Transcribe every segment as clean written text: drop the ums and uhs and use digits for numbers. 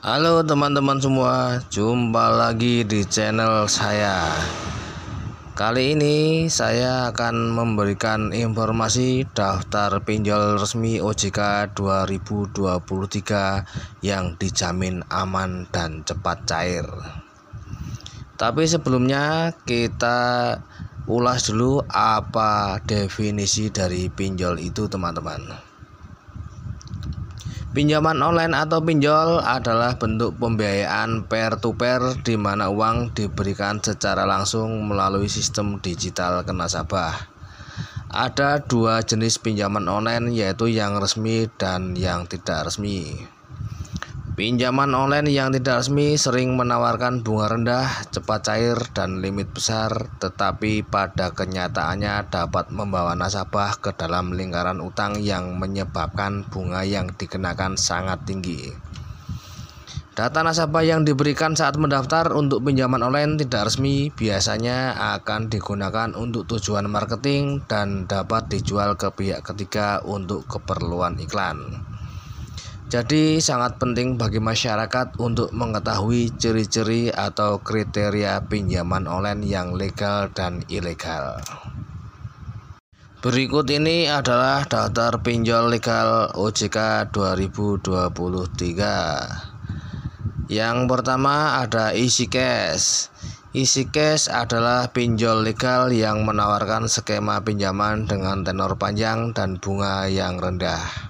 Halo teman-teman semua, jumpa lagi di channel saya. Kali ini saya akan memberikan informasi daftar pinjol resmi OJK 2023 yang dijamin aman dan cepat cair. Tapi sebelumnya kita ulas dulu apa definisi dari pinjol itu, teman-teman. Pinjaman online atau pinjol adalah bentuk pembiayaan peer-to-peer di mana uang diberikan secara langsung melalui sistem digital ke nasabah. Ada dua jenis pinjaman online, yaitu yang resmi dan yang tidak resmi. Pinjaman online yang tidak resmi sering menawarkan bunga rendah, cepat cair, dan limit besar, tetapi pada kenyataannya dapat membawa nasabah ke dalam lingkaran utang yang menyebabkan bunga yang dikenakan sangat tinggi. Data nasabah yang diberikan saat mendaftar untuk pinjaman online tidak resmi biasanya akan digunakan untuk tujuan marketing dan dapat dijual ke pihak ketiga untuk keperluan iklan. Jadi sangat penting bagi masyarakat untuk mengetahui ciri-ciri atau kriteria pinjaman online yang legal dan ilegal. Berikut ini adalah daftar pinjol legal OJK 2023. Yang pertama ada EasyCash. EasyCash adalah pinjol legal yang menawarkan skema pinjaman dengan tenor panjang dan bunga yang rendah.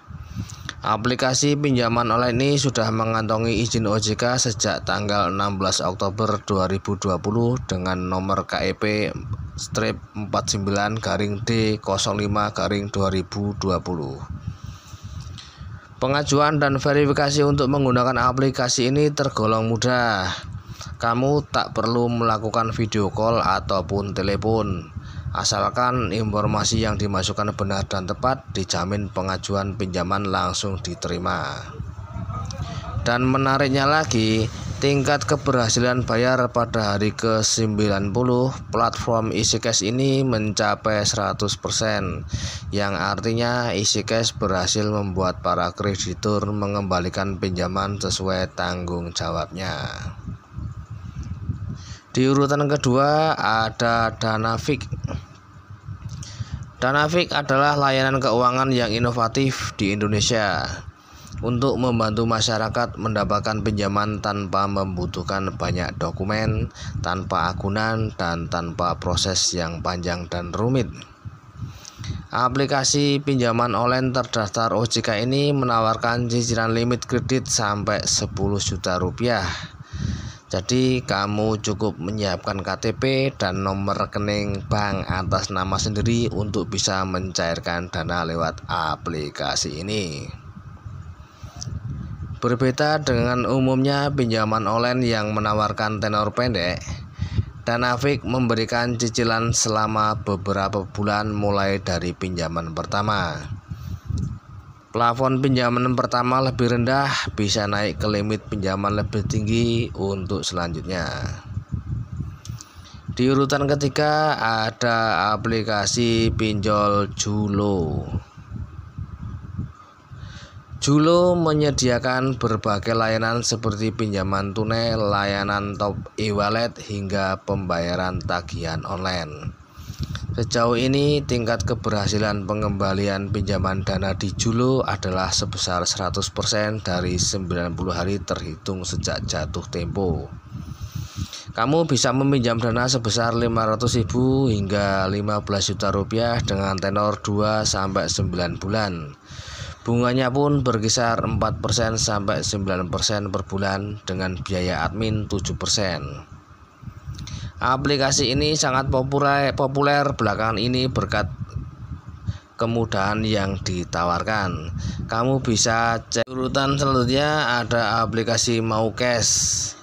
Aplikasi pinjaman online ini sudah mengantongi izin OJK sejak tanggal 16 Oktober 2020 dengan nomor KEP /49-D05-2020. Pengajuan dan verifikasi untuk menggunakan aplikasi ini tergolong mudah. Kamu tak perlu melakukan video call ataupun telepon. Asalkan informasi yang dimasukkan benar dan tepat, dijamin pengajuan pinjaman langsung diterima. Dan menariknya lagi, tingkat keberhasilan bayar pada hari ke-90 platform EasyCash ini mencapai 100%, yang artinya EasyCash berhasil membuat para kreditur mengembalikan pinjaman sesuai tanggung jawabnya. Di urutan kedua ada Danafik. Danafik adalah layanan keuangan yang inovatif di Indonesia untuk membantu masyarakat mendapatkan pinjaman tanpa membutuhkan banyak dokumen, tanpa agunan, dan tanpa proses yang panjang dan rumit. Aplikasi pinjaman online terdaftar OJK ini menawarkan cicilan limit kredit sampai 10 juta rupiah. Jadi kamu cukup menyiapkan KTP dan nomor rekening bank atas nama sendiri untuk bisa mencairkan dana lewat aplikasi ini. Berbeda dengan umumnya pinjaman online yang menawarkan tenor pendek, Danafik memberikan cicilan selama beberapa bulan mulai dari pinjaman pertama. Plafon pinjaman pertama lebih rendah, bisa naik ke limit pinjaman lebih tinggi untuk selanjutnya. Di urutan ketiga ada aplikasi pinjol Julo. Julo menyediakan berbagai layanan seperti pinjaman tunai, layanan top e-wallet, hingga pembayaran tagihan online. Sejauh ini tingkat keberhasilan pengembalian pinjaman dana di Julo adalah sebesar 100% dari 90 hari terhitung sejak jatuh tempo. Kamu bisa meminjam dana sebesar 500.000 hingga 15 juta rupiah dengan tenor 2-9 bulan. Bunganya pun berkisar 4% sampai 9% per bulan dengan biaya admin 7%. Aplikasi ini sangat populer belakangan ini berkat kemudahan yang ditawarkan. Kamu bisa cek. Urutan selanjutnya ada aplikasi MauCash.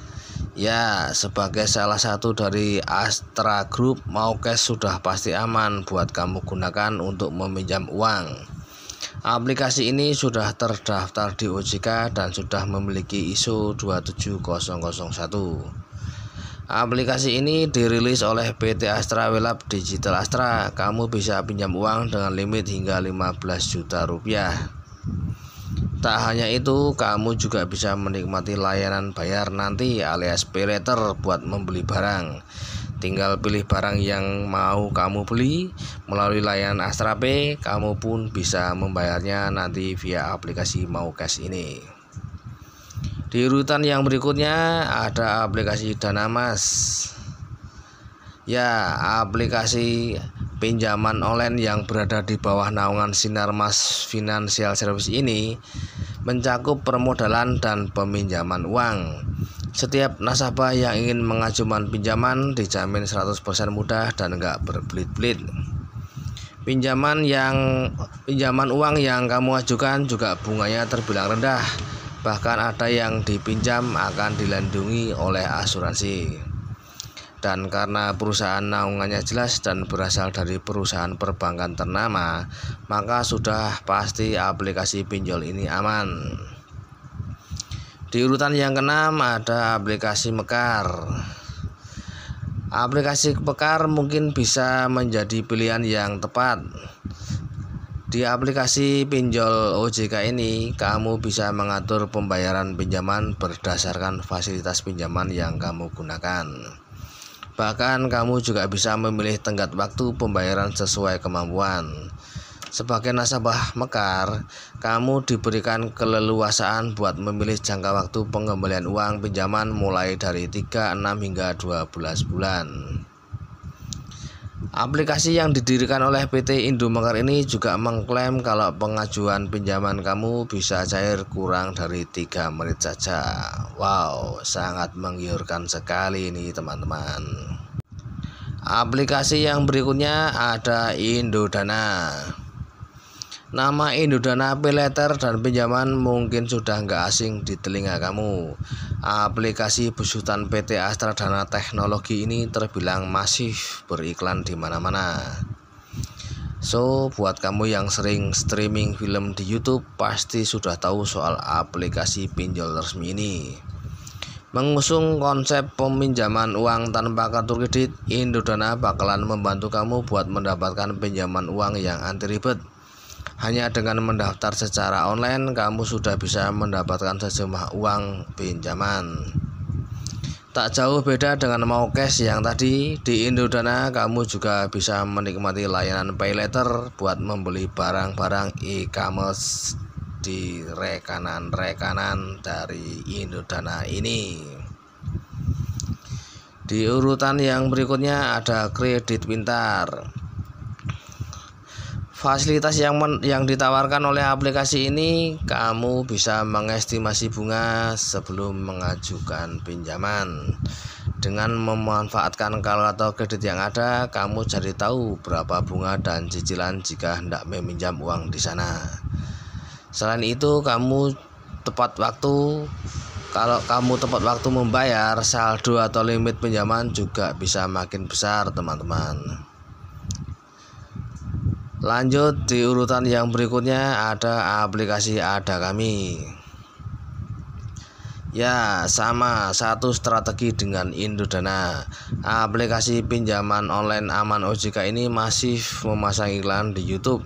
Ya, sebagai salah satu dari Astra Group, MauCash sudah pasti aman buat kamu gunakan untuk meminjam uang. Aplikasi ini sudah terdaftar di OJK dan sudah memiliki ISO 27001. Aplikasi ini dirilis oleh PT Astra Welab Digital Astra. Kamu bisa pinjam uang dengan limit hingga 15 juta rupiah. Tak hanya itu, kamu juga bisa menikmati layanan bayar nanti alias pay later buat membeli barang. Tinggal pilih barang yang mau kamu beli melalui layanan Astra Pay, kamu pun bisa membayarnya nanti via aplikasi MauCash ini. Di urutan yang berikutnya ada aplikasi Dana Mas. Ya, aplikasi pinjaman online yang berada di bawah naungan Sinarmas Financial Service ini mencakup permodalan dan peminjaman uang. Setiap nasabah yang ingin mengajukan pinjaman dijamin 100% mudah dan enggak berbelit-belit. Pinjaman uang yang kamu ajukan juga bunganya terbilang rendah. Bahkan ada yang dipinjam akan dilindungi oleh asuransi. Dan karena perusahaan naungannya jelas dan berasal dari perusahaan perbankan ternama, maka sudah pasti aplikasi pinjol ini aman. Di urutan yang keenam ada aplikasi Mekar. Aplikasi Mekar mungkin bisa menjadi pilihan yang tepat. Di aplikasi pinjol OJK ini, kamu bisa mengatur pembayaran pinjaman berdasarkan fasilitas pinjaman yang kamu gunakan. Bahkan kamu juga bisa memilih tenggat waktu pembayaran sesuai kemampuan. Sebagai nasabah Mekar, kamu diberikan keleluasaan buat memilih jangka waktu pengembalian uang pinjaman mulai dari 3, 6 hingga 12 bulan. Aplikasi yang didirikan oleh PT Indo Mekar ini juga mengklaim kalau pengajuan pinjaman kamu bisa cair kurang dari 3 menit saja. Wow, sangat menggiurkan sekali ini teman-teman. Aplikasi yang berikutnya ada Indodana. Nama Indodana Pay Later dan pinjaman mungkin sudah nggak asing di telinga kamu. Aplikasi besutan PT Astra Dana Teknologi ini terbilang masif beriklan di mana-mana. So, buat kamu yang sering streaming film di YouTube pasti sudah tahu soal aplikasi pinjol resmi ini. Mengusung konsep peminjaman uang tanpa kartu kredit, Indodana bakalan membantu kamu buat mendapatkan pinjaman uang yang anti ribet. Hanya dengan mendaftar secara online, kamu sudah bisa mendapatkan sejumlah uang pinjaman. Tak jauh beda dengan MauCash yang tadi, di Indodana kamu juga bisa menikmati layanan pay later buat membeli barang-barang e-commerce di rekanan-rekanan dari Indodana ini. Di urutan yang berikutnya ada kredit pintar. Fasilitas yang ditawarkan oleh aplikasi ini, kamu bisa mengestimasi bunga sebelum mengajukan pinjaman. Dengan memanfaatkan kalkulator kredit yang ada, kamu jadi tahu berapa bunga dan cicilan jika hendak meminjam uang di sana. Selain itu, kalau kamu tepat waktu membayar, saldo atau limit pinjaman juga bisa makin besar, teman-teman. Lanjut, di urutan yang berikutnya ada aplikasi Ada Kami. Ya, sama satu strategi dengan Indodana. Aplikasi pinjaman online aman OJK ini masif memasang iklan di YouTube.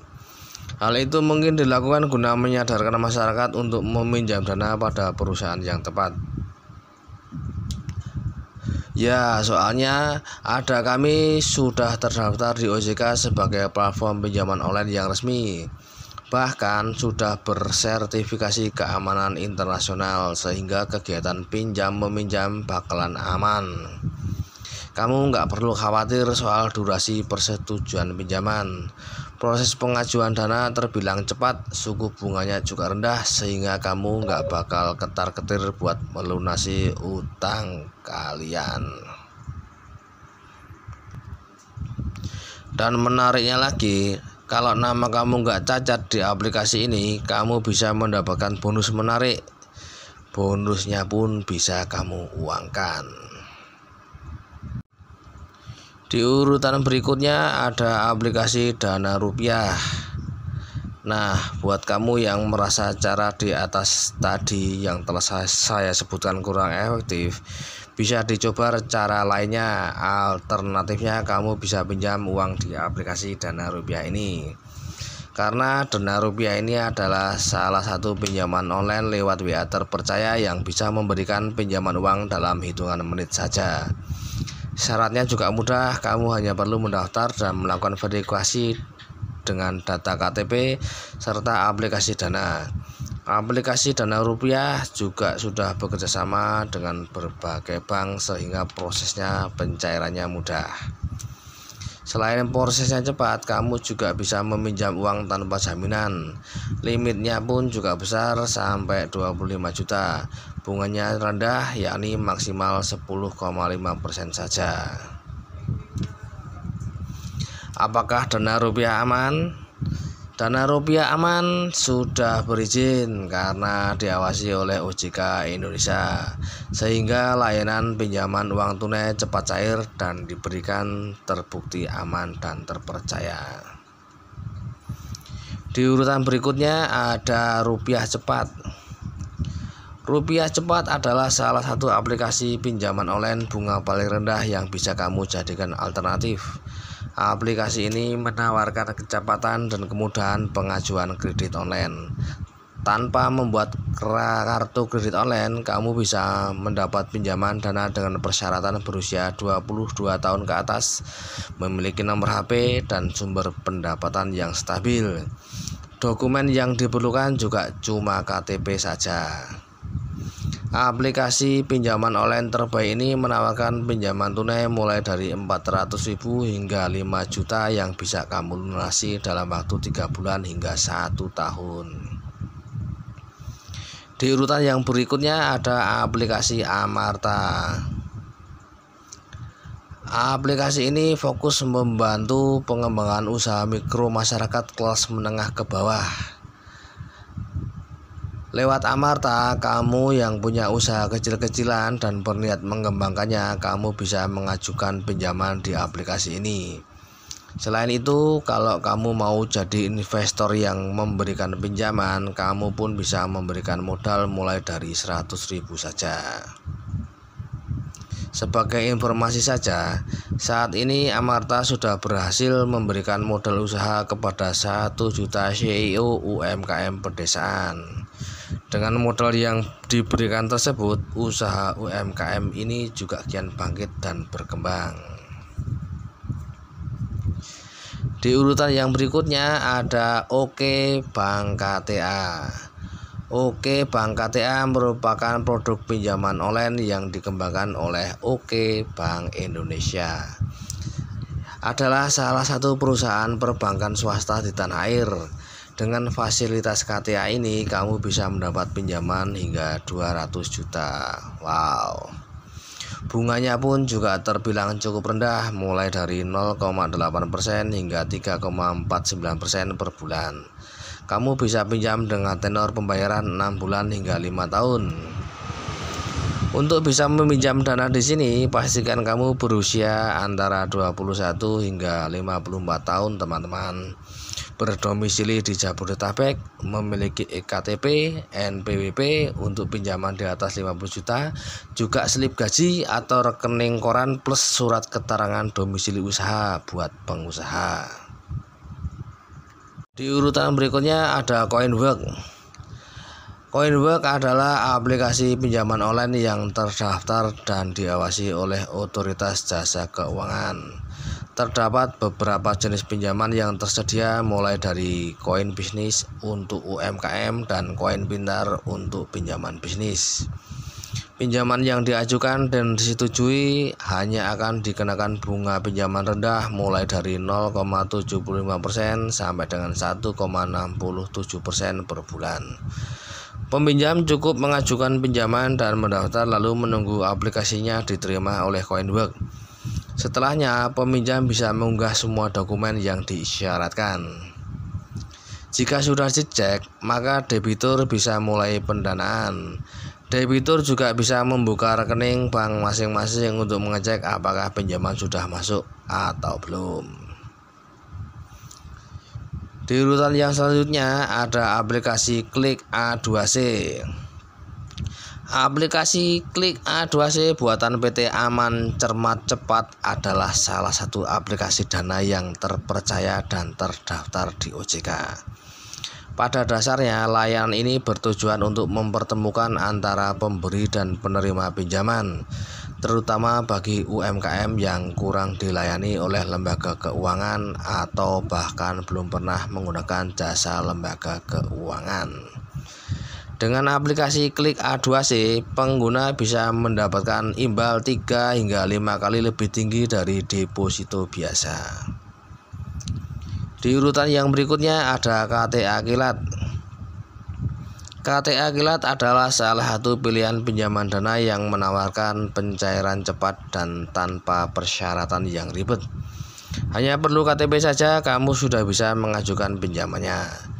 Hal itu mungkin dilakukan guna menyadarkan masyarakat untuk meminjam dana pada perusahaan yang tepat. Ya, soalnya Ada Kami sudah terdaftar di OJK sebagai platform pinjaman online yang resmi. Bahkan sudah bersertifikasi keamanan internasional sehingga kegiatan pinjam-meminjam bakalan aman. Kamu nggak perlu khawatir soal durasi persetujuan pinjaman. Proses pengajuan dana terbilang cepat, suku bunganya juga rendah sehingga kamu nggak bakal ketar-ketir buat melunasi utang kalian. Dan menariknya lagi, kalau nama kamu nggak cacat di aplikasi ini, kamu bisa mendapatkan bonus menarik. Bonusnya pun bisa kamu uangkan. Di urutan berikutnya ada aplikasi Dana Rupiah. Nah, buat kamu yang merasa cara di atas tadi yang telah saya sebutkan kurang efektif, bisa dicoba cara lainnya. Alternatifnya kamu bisa pinjam uang di aplikasi Dana Rupiah ini. karena Dana Rupiah ini adalah salah satu pinjaman online lewat WA terpercaya yang bisa memberikan pinjaman uang dalam hitungan menit saja. Syaratnya juga mudah, kamu hanya perlu mendaftar dan melakukan verifikasi dengan data KTP serta aplikasi Dana. Aplikasi Dana Rupiah juga sudah bekerjasama dengan berbagai bank sehingga prosesnya pencairannya mudah. Selain prosesnya cepat, kamu juga bisa meminjam uang tanpa jaminan. Limitnya pun juga besar sampai 25 juta. Bunganya rendah, yakni maksimal 10,5% saja. Apakah Dana Rupiah aman? Dana Rupiah aman sudah berizin karena diawasi oleh OJK Indonesia, sehingga layanan pinjaman uang tunai cepat cair dan diberikan terbukti aman dan terpercaya. Di urutan berikutnya ada Rupiah Cepat. Rupiah Cepat adalah salah satu aplikasi pinjaman online bunga paling rendah yang bisa kamu jadikan alternatif. Aplikasi ini menawarkan kecepatan dan kemudahan pengajuan kredit online. Tanpa membuat kartu kredit online, kamu bisa mendapat pinjaman dana dengan persyaratan berusia 22 tahun ke atas, memiliki nomor HP, dan sumber pendapatan yang stabil. Dokumen yang diperlukan juga cuma KTP saja. Aplikasi pinjaman online terbaik ini menawarkan pinjaman tunai mulai dari 400.000 hingga 5 juta yang bisa kamu lunasi dalam waktu 3 bulan hingga 1 tahun. Di urutan yang berikutnya ada aplikasi Amarta. Aplikasi ini fokus membantu pengembangan usaha mikro masyarakat kelas menengah ke bawah. Lewat Amarta, kamu yang punya usaha kecil-kecilan dan berniat mengembangkannya, kamu bisa mengajukan pinjaman di aplikasi ini. Selain itu, kalau kamu mau jadi investor yang memberikan pinjaman, kamu pun bisa memberikan modal mulai dari 100.000 saja. Sebagai informasi saja, saat ini Amarta sudah berhasil memberikan modal usaha kepada 1 juta CEO UMKM pedesaan. Dengan modal yang diberikan tersebut, usaha UMKM ini juga kian bangkit dan berkembang. Di urutan yang berikutnya ada OK Bank KTA. OK Bank KTA merupakan produk pinjaman online yang dikembangkan oleh OK Bank Indonesia. Adalah salah satu perusahaan perbankan swasta di tanah air. Dengan fasilitas KTA ini, kamu bisa mendapat pinjaman hingga 200 juta. Wow. Bunganya pun juga terbilang cukup rendah, mulai dari 0,8% hingga 3,49% per bulan. Kamu bisa pinjam dengan tenor pembayaran 6 bulan hingga 5 tahun. Untuk bisa meminjam dana di sini, pastikan kamu berusia antara 21 hingga 54 tahun, teman-teman. Berdomisili di Jabodetabek, memiliki EKTP, NPWP untuk pinjaman di atas 50 juta, juga slip gaji atau rekening koran plus surat keterangan domisili usaha buat pengusaha. Di urutan berikutnya ada Coinwork. Coinwork adalah aplikasi pinjaman online yang terdaftar dan diawasi oleh Otoritas Jasa Keuangan. Terdapat beberapa jenis pinjaman yang tersedia, mulai dari koin bisnis untuk UMKM dan koin pintar untuk pinjaman bisnis. Pinjaman yang diajukan dan disetujui hanya akan dikenakan bunga pinjaman rendah mulai dari 0,75% sampai dengan 1,67% per bulan. Peminjam cukup mengajukan pinjaman dan mendaftar lalu menunggu aplikasinya diterima oleh Coinwork. Setelahnya, peminjam bisa mengunggah semua dokumen yang disyaratkan. Jika sudah dicek, maka debitur bisa mulai pendanaan. Debitur juga bisa membuka rekening bank masing-masing untuk mengecek apakah pinjaman sudah masuk atau belum. Di urutan yang selanjutnya ada aplikasi Klik A2C. Aplikasi Klik A2C buatan PT Aman Cermat Cepat adalah salah satu aplikasi dana yang terpercaya dan terdaftar di OJK. Pada dasarnya, layanan ini bertujuan untuk mempertemukan antara pemberi dan penerima pinjaman, terutama bagi UMKM yang kurang dilayani oleh lembaga keuangan atau bahkan belum pernah menggunakan jasa lembaga keuangan. Dengan aplikasi Klik A2C, pengguna bisa mendapatkan imbal 3 hingga 5 kali lebih tinggi dari deposito biasa. Di urutan yang berikutnya ada KTA Kilat. KTA Kilat adalah salah satu pilihan pinjaman dana yang menawarkan pencairan cepat dan tanpa persyaratan yang ribet. Hanya perlu KTP saja kamu sudah bisa mengajukan pinjamannya.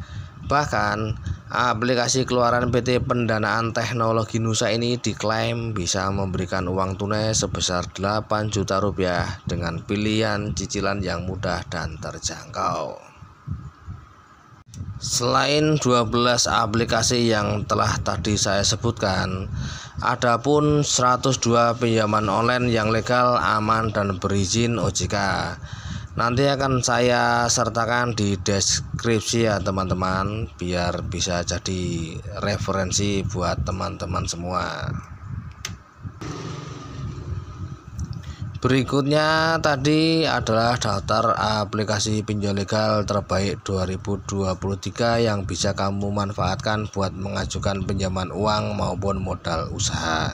Bahkan, aplikasi keluaran PT Pendanaan Teknologi Nusa ini diklaim bisa memberikan uang tunai sebesar 8 juta rupiah dengan pilihan cicilan yang mudah dan terjangkau. Selain 12 aplikasi yang telah tadi saya sebutkan, ada pun 102 pinjaman online yang legal, aman, dan berizin OJK. Nanti akan saya sertakan di deskripsi ya teman-teman, biar bisa jadi referensi buat teman-teman semua. Berikutnya tadi adalah daftar aplikasi pinjol legal terbaik 2023 yang bisa kamu manfaatkan buat mengajukan pinjaman uang maupun modal usaha.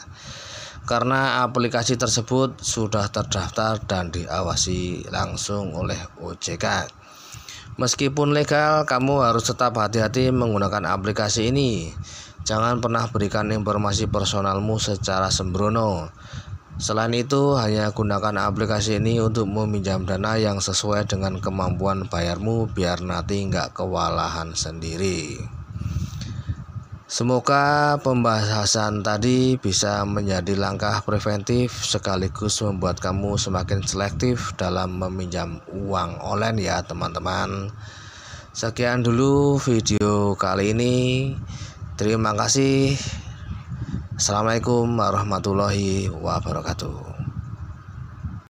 Karena aplikasi tersebut sudah terdaftar dan diawasi langsung oleh OJK. Meskipun legal, kamu harus tetap hati-hati menggunakan aplikasi ini. Jangan pernah berikan informasi personalmu secara sembrono. Selain itu, hanya gunakan aplikasi ini untuk meminjam dana yang sesuai dengan kemampuan bayarmu biar nanti nggak kewalahan sendiri. Semoga pembahasan tadi bisa menjadi langkah preventif sekaligus membuat kamu semakin selektif dalam meminjam uang online ya teman-teman. Sekian dulu video kali ini. Terima kasih. Assalamualaikum warahmatullahi wabarakatuh.